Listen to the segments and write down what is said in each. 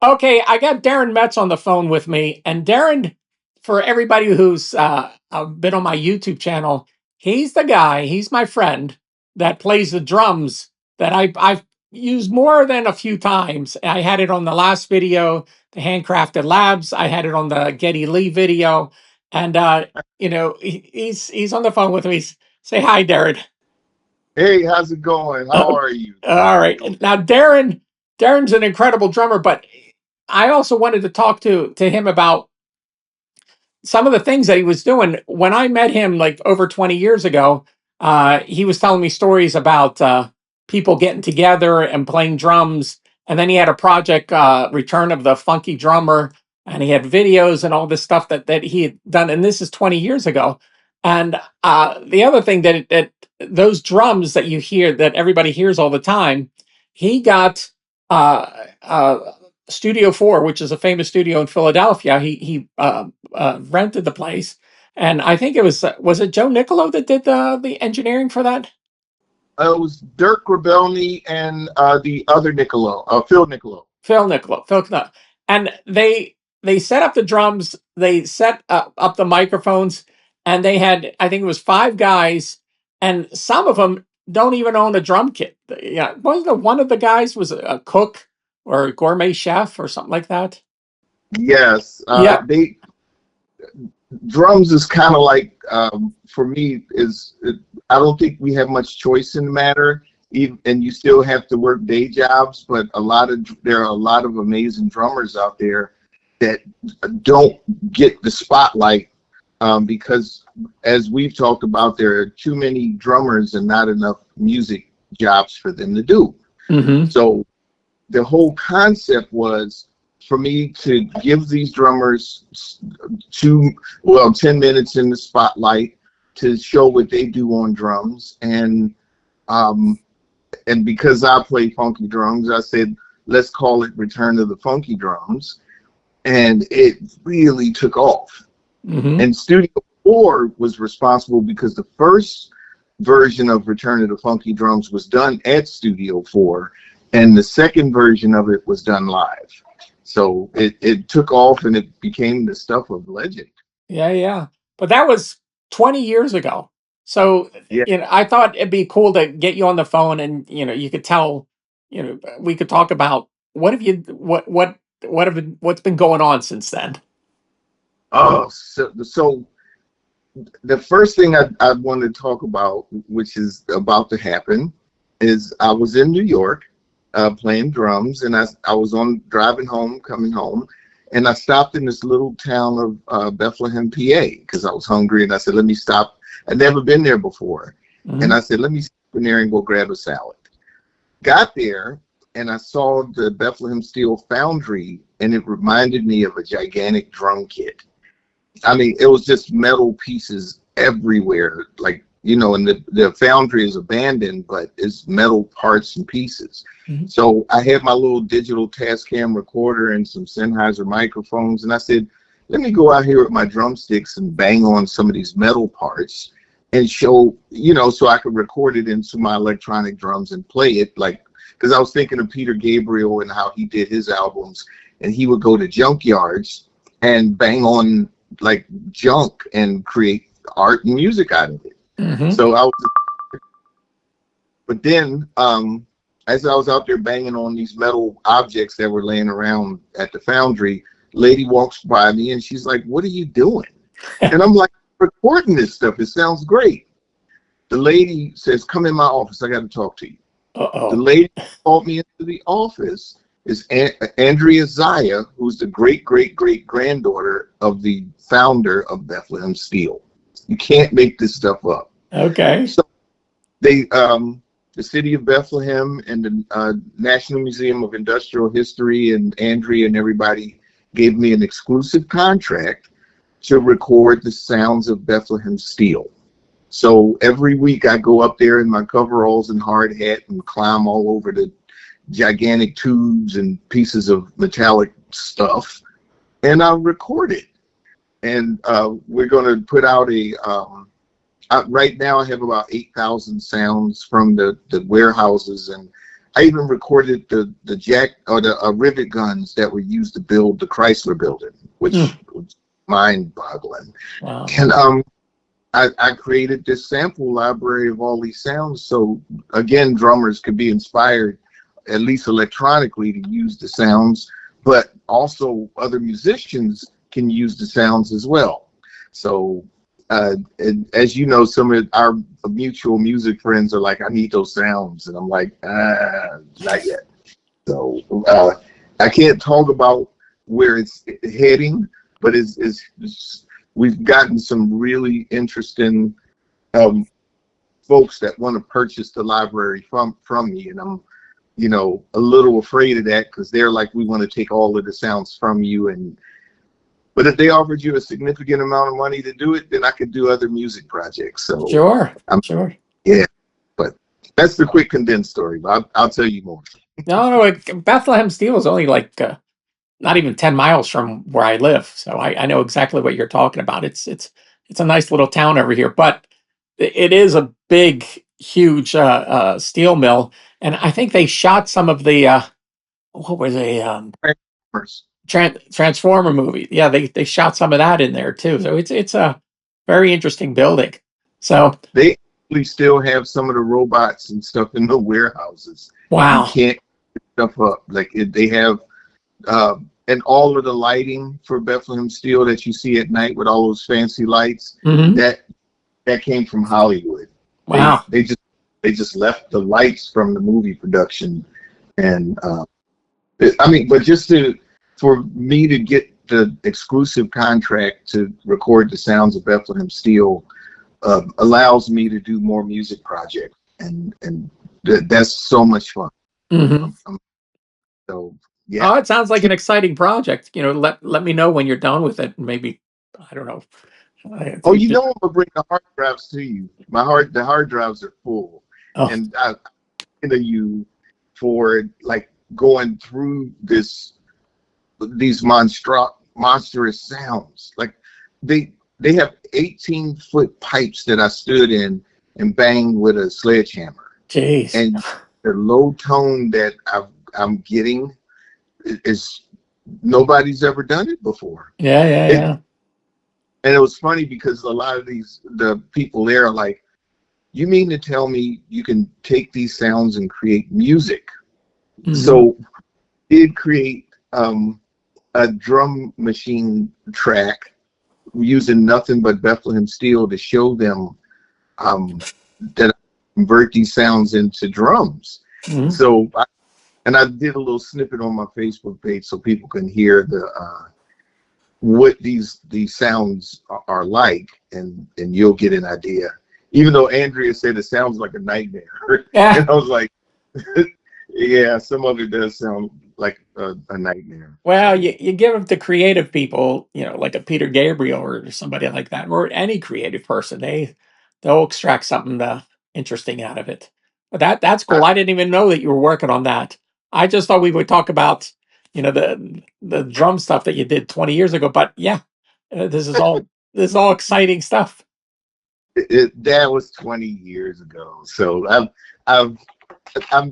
Okay, I got Daren Metz on the phone with me, and Daren, for everybody who's been on my YouTube channel, he's the guy. He's my friend that plays the drums that I've used more than a few times. I had it on the last video, the Handcrafted Labs. I had it on the Geddy Lee video, and he's on the phone with me. Say hi, Daren. Hey, how's it going? How Uh, are you? all right, now Daren's an incredible drummer, but I also wanted to talk to him about some of the things that he was doing. When I met him like over 20 years ago, he was telling me stories about people getting together and playing drums. And then he had a project, Return of the Funky Drummer, and he had videos and all this stuff that he had done. And this is 20 years ago. And the other thing that those drums that you hear, that everybody hears all the time, he got uh, uh, Studio 4, which is a famous studio in Philadelphia. He rented the place, and I think was it Joe Nicolo that did the engineering for that? It was Dirk Grabelny and the other Nicolo, Phil Nicolo. Phil Nicolo, Phil Nicolo. And they set up the drums, they set up the microphones, and they had, I think it was five guys, and some of them don't even own a drum kit. Yeah, wasn't it one of the guys was a cook or a gourmet chef or something like that? Yes, Yeah. they drums is kind of like for me I don't think we have much choice in the matter. Even, and you still have to work day jobs, but there are a lot of amazing drummers out there that don't get the spotlight because, as we've talked about, there are too many drummers and not enough music jobs for them to do. Mm-hmm. So the whole concept was for me to give these drummers 10 minutes in the spotlight to show what they do on drums. And because I play funky drums, I said, let's call it Return of the Funky Drums. And it really took off. Mm-hmm. And Studio 4 was responsible because the first version of Return of the Funky Drums was done at Studio 4, and the second version of it was done live. So it took off and it became the stuff of legend. Yeah, yeah. But that was 20 years ago. So, Yeah. I thought it'd be cool to get you on the phone and, you could tell, we could talk about what's been going on since then. Oh, so the first thing I want to talk about, which is about to happen, is I was in New York playing drums, and I was driving home, coming home, and I stopped in this little town of Bethlehem, PA, because I was hungry, and I said, let me stop. I'd never been there before, and I said, let me stop in there and go grab a salad. Got there, and I saw the Bethlehem Steel Foundry, and it reminded me of a gigantic drum kit. I mean, it was just metal pieces everywhere, like, and the foundry is abandoned, but it's metal parts and pieces. Mm-hmm. So I had my little digital Tascam recorder and some Sennheiser microphones, and I said, let me go out here with my drumsticks and bang on some of these metal parts and show, so I could record it into my electronic drums and play it, like, because I was thinking of Peter Gabriel and how he did his albums, and he would go to junkyards and bang on like junk and create art and music out of it. Mm-hmm. So but then as I was out there banging on these metal objects that were laying around at the foundry, lady walks by me and she's like, what are you doing? And I'm like, recording this stuff. It sounds great. The lady says, come in my office. I got to talk to you. Uh-oh. The lady called me into the office is Andrea Zaya, who's the great-great-great-granddaughter of the founder of Bethlehem Steel. You can't make this stuff up. Okay. So they, the city of Bethlehem and the National Museum of Industrial History and Andrea and everybody gave me an exclusive contract to record the sounds of Bethlehem Steel. So every week I go up there in my coveralls and hard hat and climb all over the gigantic tubes and pieces of metallic stuff, and I record it. And we're going to put out right now I have about 8,000 sounds from the warehouses, and I even recorded the jack or the rivet guns that were used to build the Chrysler building, which was mind-boggling. Wow. And I created this sample library of all these sounds, so again, drummers could be inspired, at least electronically, to use the sounds, but also other musicians can use the sounds as well. So, and as you know, some of our mutual music friends are like, "I need those sounds," and I'm like, "Not yet." So I can't talk about where it's heading, but it's we've gotten some really interesting folks that want to purchase the library from me, and I'm a little afraid of that because they're like, we want to take all of the sounds from you, but if they offered you a significant amount of money to do it, then I could do other music projects. So Sure. Sure. yeah, but that's the quick condensed story. I'll tell you more. No, Bethlehem Steel is only like not even 10 miles from where I live. So I know exactly what you're talking about. It's a nice little town over here, but it is a big, huge steel mill. And I think they shot some of the what was a Transformer movie. Yeah, they shot some of that in there too. So it's a very interesting building. So They actually still have some of the robots and stuff in the warehouses. You wow. can't pick stuff up. Like they have, and all of the lighting for Bethlehem Steel that you see at night with all those fancy lights, Hmm. that came from Hollywood. Wow. They just left the lights from the movie production, and I mean, but for me to get the exclusive contract to record the sounds of Bethlehem Steel allows me to do more music projects, and that's so much fun. Hmm. So yeah. Oh, it sounds like an exciting project. Let me know when you're done with it. Maybe I don't know. Oh, I'm gonna bring the hard drives to you. The hard drives are full, Oh, and I you for like going through these monstrous sounds. Like they have 18-foot pipes that I stood in and banged with a sledgehammer, jeez. and the low tone that I'm getting is nobody's ever done it before. Yeah, yeah, yeah. And it was funny because a lot of the people there are like, you mean to tell me you can take these sounds and create music? Hmm. So did create a drum machine track using nothing but Bethlehem Steel to show them that I convert these sounds into drums. Hmm. So I did a little snippet on my Facebook page so people can hear what these sounds are like, and you'll get an idea. Even though Andrea said it sounds like a nightmare, Yeah. and I was like, yeah, some of it does sound like a nightmare. Well, So you give them to creative people, like a Peter Gabriel or somebody like that, or any creative person. They'll extract something interesting out of it. But that's I, cool. I didn't even know that you were working on that. I just thought we would talk about, the drum stuff that you did 20 years ago. But yeah, this is all exciting stuff. that was 20 years ago. So I've I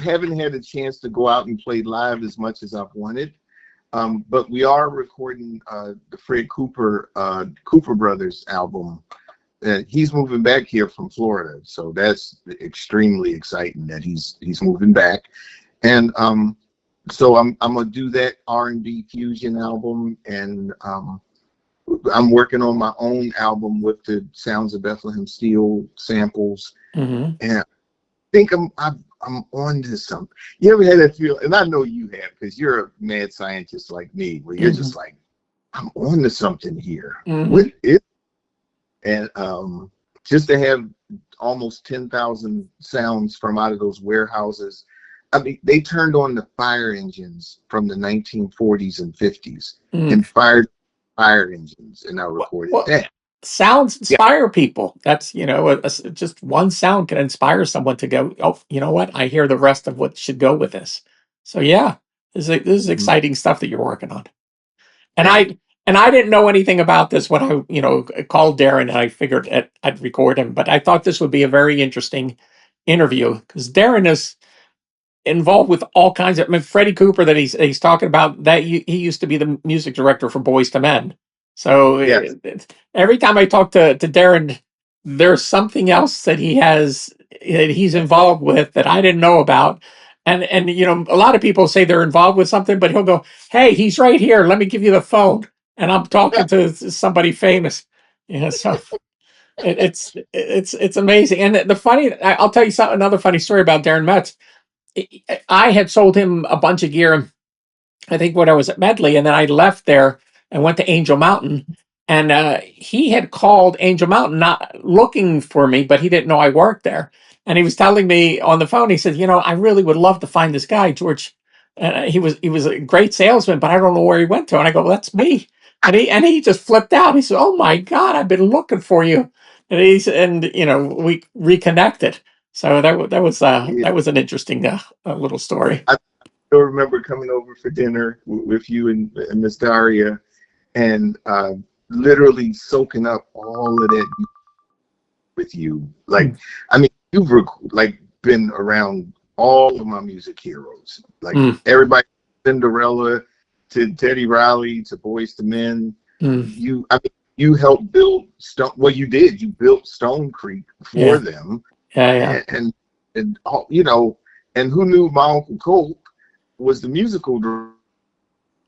haven't had a chance to go out and play live as much as I've wanted. But we are recording the Fred Cooper Brothers album. He's moving back here from Florida, so that's extremely exciting that he's moving back. And so I'm gonna do that R&B fusion album, and I'm working on my own album with the Sounds of Bethlehem Steel samples, Hmm. and I think I'm on to something. You ever had that feel? And I know you have, because you're a mad scientist like me, where you're Hmm. just like, I'm on to something here. Hmm. What is? And just to have almost 10,000 sounds from out of those warehouses. I mean, they turned on the fire engines from the 1940s and 50s Hmm. and fired fire engines, and I recorded Well, that. sounds Yeah. inspire people. That's, just one sound can inspire someone to go, oh, you know what? I hear the rest of what should go with this. So yeah, this is Mhm. exciting stuff that you're working on. And Thank you. I didn't know anything about this when I, called Darren and I figured I'd record him, but I thought this would be a very interesting interview because Darren involved with all kinds of. I mean, Freddie Cooper that he's talking about that he used to be the music director for Boys to Men. So Yes. every time I talk to Daren, there's something else that he's involved with that I didn't know about. And a lot of people say they're involved with something, but he'll go, "Hey, he's right here. Let me give you the phone." And I'm talking to somebody famous. So it's amazing. And the funny, I'll tell you something. Another funny story about Daren Metz. I had sold him a bunch of gear, I think, when I was at Medley, and then I left there and went to Angel Mountain. And he had called Angel Mountain, not looking for me, but he didn't know I worked there. And he was telling me on the phone, he said, I really would love to find this guy, George. He was a great salesman, but I don't know where he went to. And I go, well, that's me. And he just flipped out. He said, oh my God, I've been looking for you. And we reconnected. So Yeah. that was an interesting little story. I still remember coming over for dinner with you and Miss Daria, and literally soaking up all of that with you. Like, Mm, I mean, like been around all of my music heroes. Like mm, everybody, Cinderella to Teddy Riley to Boys to Men. mm. I mean, you helped build Stone. Well, you did. You built Stone Creek for Yeah, them, yeah, yeah, and and who knew my Uncle Colt was the musical director.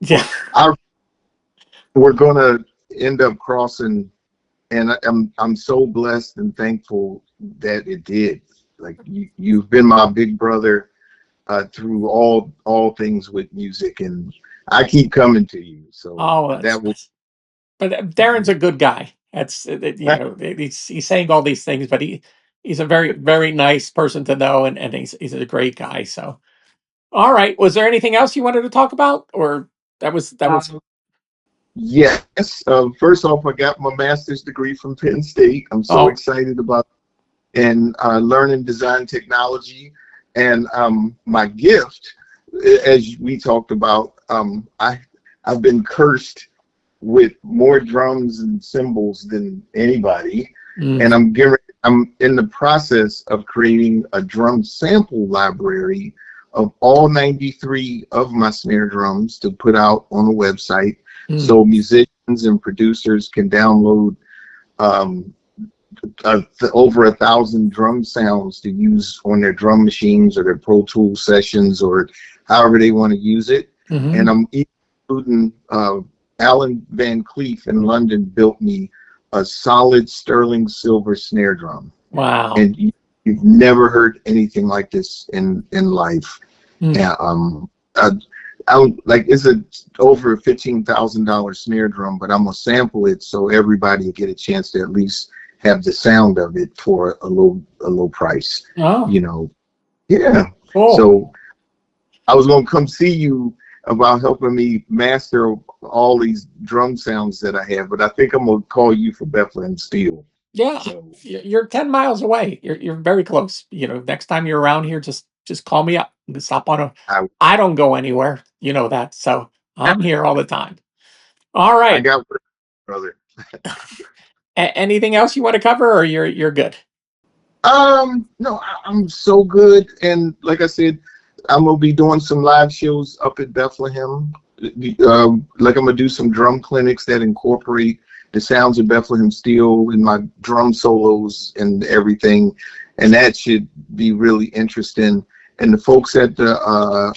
yeah. I We're gonna end up crossing, and I'm so blessed and thankful that it did. Like you've been my big brother through all things with music, and I keep coming to you. So Oh, that was but Darren's a good guy. He's saying all these things, but he's a very, very nice person to know, and he's a great guy. So, all right. Was there anything else you wanted to talk about, or that was? yes. First off, I got my master's degree from Penn State. I'm so Oh, excited about and learning design technology. And my gift, as we talked about, I've been cursed with more drums and cymbals than anybody, mm, and I'm in the process of creating a drum sample library of all 93 of my snare drums to put out on a website, mm, so musicians and producers can download um, over 1,000 drum sounds to use on their drum machines or their Pro Tools sessions or however they want to use it. And hmm. I'm including Alan Van Cleef in London built me a solid sterling silver snare drum, Wow. and you've never heard anything like this in life. Mm, And I, like it's a over $15,000 snare drum, but I'm gonna sample it so everybody get a chance to at least have the sound of it for a low price. oh, You know, yeah. cool. So I was gonna come see you about helping me master all these drum sounds that I have, but I think I'm gonna call you for Bethlehem Steel. Yeah, So you're 10 miles away. You're very close. Next time you're around here, just call me up. Stop on a. I I don't go anywhere. You know that. So I'm here all the time. All I right. got work, brother. Anything else you want to cover, or you're good? No, I'm so good, and like I said, I'm gonna be doing some live shows up at Bethlehem. Like I'm gonna do some drum clinics that incorporate the sounds of Bethlehem Steel in my drum solos and everything, and that should be really interesting. And the folks at the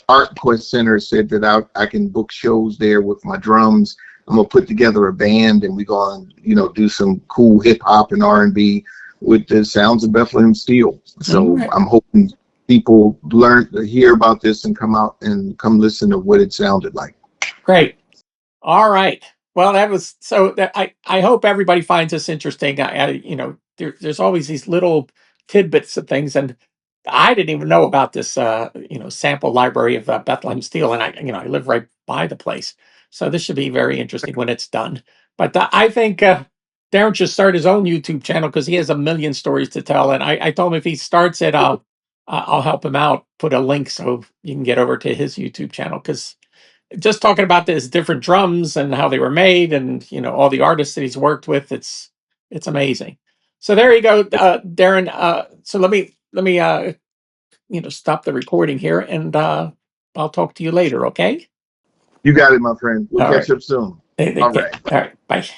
Art Quest Center said that I can book shows there with my drums. I'm gonna put together a band, and we're gonna do some cool hip hop and R&B with the sounds of Bethlehem Steel. All So right. I'm hoping people learn to hear about this and come out and come listen to what it sounded like. Great. All right. Well, that was so. I hope everybody finds this interesting. There's always these little tidbits of things, and I didn't even know about this. Sample library of Bethlehem Steel, and I live right by the place, so this should be very interesting when it's done. But I think Darren should start his own YouTube channel because he has a million stories to tell. And I told him if he starts it, I'll help him out. Put a link so you can get over to his YouTube channel because just talking about this different drums and how they were made and all the artists that he's worked with, it's amazing. So there you go, Darren. So let me stop the recording here, and I'll talk to you later. Okay. You got it, my friend. We'll All right. catch up soon. All All right. right. Bye.